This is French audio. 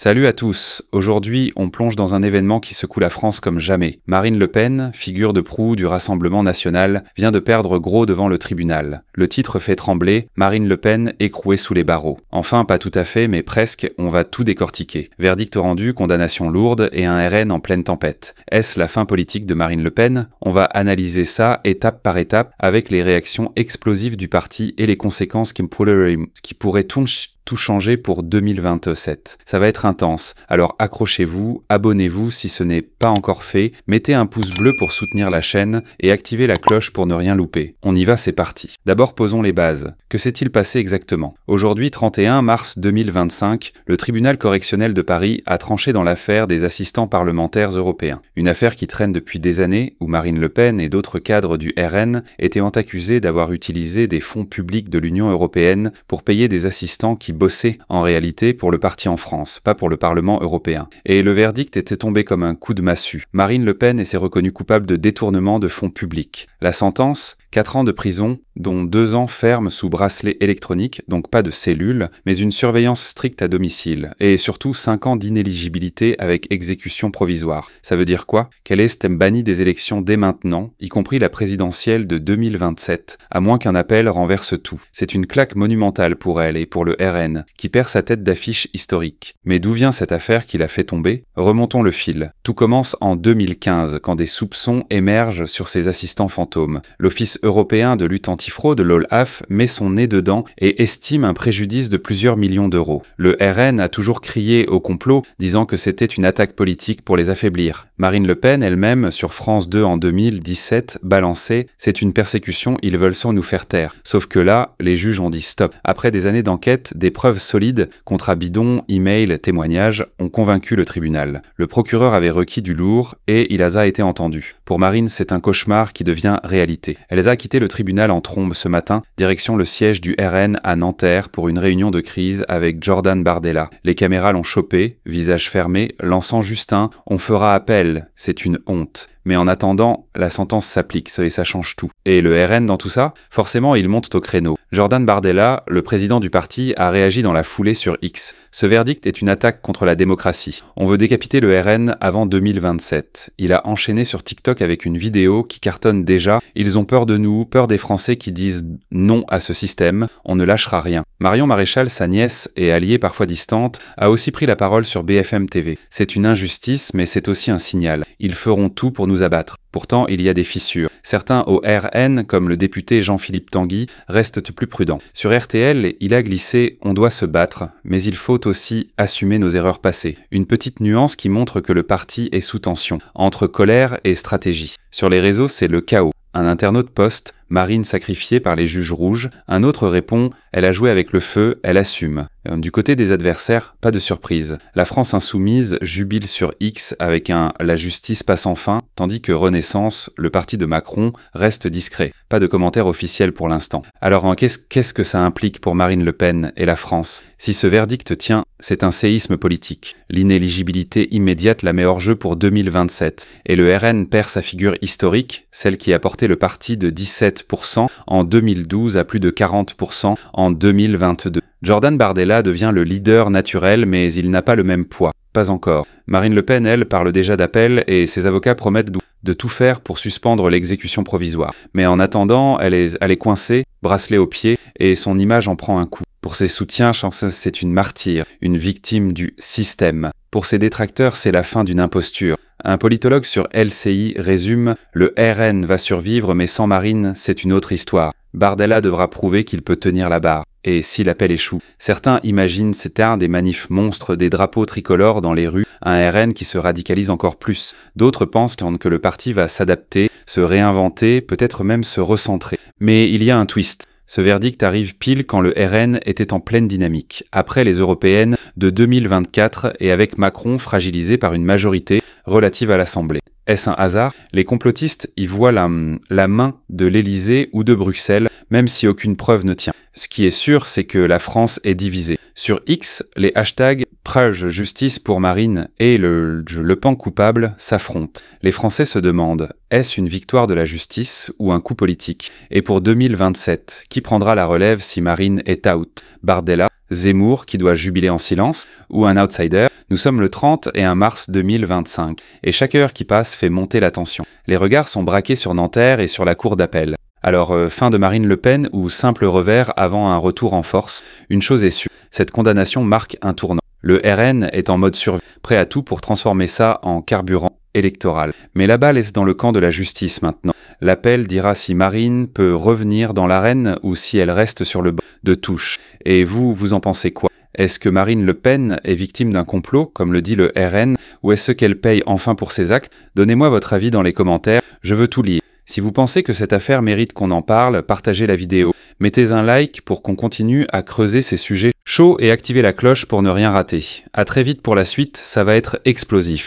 Salut à tous. Aujourd'hui, on plonge dans un événement qui secoue la France comme jamais. Marine Le Pen, figure de proue du Rassemblement national, vient de perdre gros devant le tribunal. Le titre fait trembler, Marine Le Pen écrouée sous les barreaux. Enfin, pas tout à fait, mais presque, on va tout décortiquer. Verdict rendu, condamnation lourde et un RN en pleine tempête. Est-ce la fin politique de Marine Le Pen? On va analyser ça étape par étape avec les réactions explosives du parti et les conséquences qui pourraient tout changer pour 2027. Ça va être intense, alors accrochez-vous, abonnez-vous si ce n'est pas encore fait, mettez un pouce bleu pour soutenir la chaîne et activez la cloche pour ne rien louper. On y va, c'est parti. D'abord posons les bases. Que s'est-il passé exactement? Aujourd'hui, 31 mars 2025, le tribunal correctionnel de Paris a tranché dans l'affaire des assistants parlementaires européens. Une affaire qui traîne depuis des années, où Marine Le Pen et d'autres cadres du RN étaient accusés d'avoir utilisé des fonds publics de l'Union européenne pour payer des assistants qui bossaient en réalité pour le parti en France, pas pour le Parlement européen. Et le verdict était tombé comme un coup de massue. Marine Le Pen s'est reconnue coupable de détournement de fonds publics. La sentence, 4 ans de prison, dont 2 ans ferme sous bracelet électronique, donc pas de cellule, mais une surveillance stricte à domicile, et surtout 5 ans d'inéligibilité avec exécution provisoire. Ça veut dire quoi? Qu'elle est bannie des élections dès maintenant, y compris la présidentielle de 2027, à moins qu'un appel renverse tout. C'est une claque monumentale pour elle et pour le RN, qui perd sa tête d'affiche historique. Mais d'où vient cette affaire qui l'a fait tomber? Remontons le fil. Tout commence en 2015, quand des soupçons émergent sur ses assistants fantômes. L'Office européen de lutte antifraude, l'OLAF, met son nez dedans et estime un préjudice de plusieurs millions d'euros. Le RN a toujours crié au complot, disant que c'était une attaque politique pour les affaiblir. Marine Le Pen elle-même, sur France 2 en 2017, balançait « C'est une persécution, ils veulent sans nous faire taire ». Sauf que là, les juges ont dit stop. Après des années d'enquête, des preuves solides, contrats bidons, emails, témoignages, ont convaincu le tribunal. Le procureur avait requis du lourd et il a été entendu. Pour Marine, c'est un cauchemar qui devient réalité. Elle a quitté le tribunal en trombe ce matin, direction le siège du RN à Nanterre pour une réunion de crise avec Jordan Bardella. Les caméras l'ont chopé, visage fermé, lançant Justin « On fera appel, c'est une honte ». Mais en attendant, la sentence s'applique, et ça change tout. Et le RN dans tout ça? Forcément, il monte au créneau. Jordan Bardella, le président du parti, a réagi dans la foulée sur X. Ce verdict est une attaque contre la démocratie. On veut décapiter le RN avant 2027. Il a enchaîné sur TikTok avec une vidéo qui cartonne déjà. Ils ont peur de nous, peur des Français qui disent non à ce système. On ne lâchera rien. Marion Maréchal, sa nièce et alliée parfois distante, a aussi pris la parole sur BFM TV. C'est une injustice, mais c'est aussi un signal. Ils feront tout pour nous abattre. Pourtant, il y a des fissures. Certains au RN, comme le député Jean-Philippe Tanguy, restent plus prudents. Sur RTL, il a glissé « On doit se battre, mais il faut aussi assumer nos erreurs passées ». Une petite nuance qui montre que le parti est sous tension, entre colère et stratégie. Sur les réseaux, c'est le chaos. Un internaute poste « Marine sacrifiée par les juges rouges ». Un autre répond « Elle a joué avec le feu, elle assume ». Du côté des adversaires, pas de surprise. La France insoumise jubile sur X avec un « La justice passe enfin », tandis que Renaissance, le parti de Macron, reste discret. Pas de commentaire officiel pour l'instant. Alors qu'est-ce que ça implique pour Marine Le Pen et la France? Si ce verdict tient, c'est un séisme politique. L'inéligibilité immédiate la met hors jeu pour 2027. Et le RN perd sa figure historique, celle qui a porté le parti de 17% en 2012 à plus de 40% en 2022. Jordan Bardella devient le leader naturel, mais il n'a pas le même poids. Pas encore. Marine Le Pen, elle, parle déjà d'appel et ses avocats promettent de tout faire pour suspendre l'exécution provisoire. Mais en attendant, elle est coincée, bracelet au pied, et son image en prend un coup. Pour ses soutiens, c'est une martyre, une victime du système. Pour ses détracteurs, c'est la fin d'une imposture. Un politologue sur LCI résume « Le RN va survivre, mais sans Marine, c'est une autre histoire. Bardella devra prouver qu'il peut tenir la barre. Et si l'appel échoue, certains imaginent des manifs monstres, des drapeaux tricolores dans les rues, un RN qui se radicalise encore plus. D'autres pensent que le parti va s'adapter, se réinventer, peut-être même se recentrer. Mais il y a un twist. Ce verdict arrive pile quand le RN était en pleine dynamique, après les européennes de 2024 et avec Macron fragilisé par une majorité relative à l'Assemblée. Est-ce un hasard? Les complotistes y voient la main de l'Élysée ou de Bruxelles, même si aucune preuve ne tient. Ce qui est sûr, c'est que la France est divisée. Sur X, les hashtags Preuve justice pour Marine et le Pen coupable s'affrontent. Les Français se demandent, est-ce une victoire de la justice ou un coup politique? Et pour 2027, qui prendra la relève si Marine est out? Bardella, Zemmour qui doit jubiler en silence, ou un outsider, Nous sommes le 31 mars 2025, et chaque heure qui passe fait monter la tension. Les regards sont braqués sur Nanterre et sur la cour d'appel. Alors, fin de Marine Le Pen ou simple revers avant un retour en force? Une chose est sûre, cette condamnation marque un tournant. Le RN est en mode survie, prêt à tout pour transformer ça en carburant électoral. Mais la balle est dans le camp de la justice maintenant. L'appel dira si Marine peut revenir dans l'arène ou si elle reste sur le banc de touche. Et vous en pensez quoi? Est-ce que Marine Le Pen est victime d'un complot, comme le dit le RN, ou est-ce qu'elle paye enfin pour ses actes? Donnez-moi votre avis dans les commentaires, je veux tout lire. Si vous pensez que cette affaire mérite qu'on en parle, partagez la vidéo. Mettez un like pour qu'on continue à creuser ces sujets chauds et activez la cloche pour ne rien rater. À très vite pour la suite, ça va être explosif.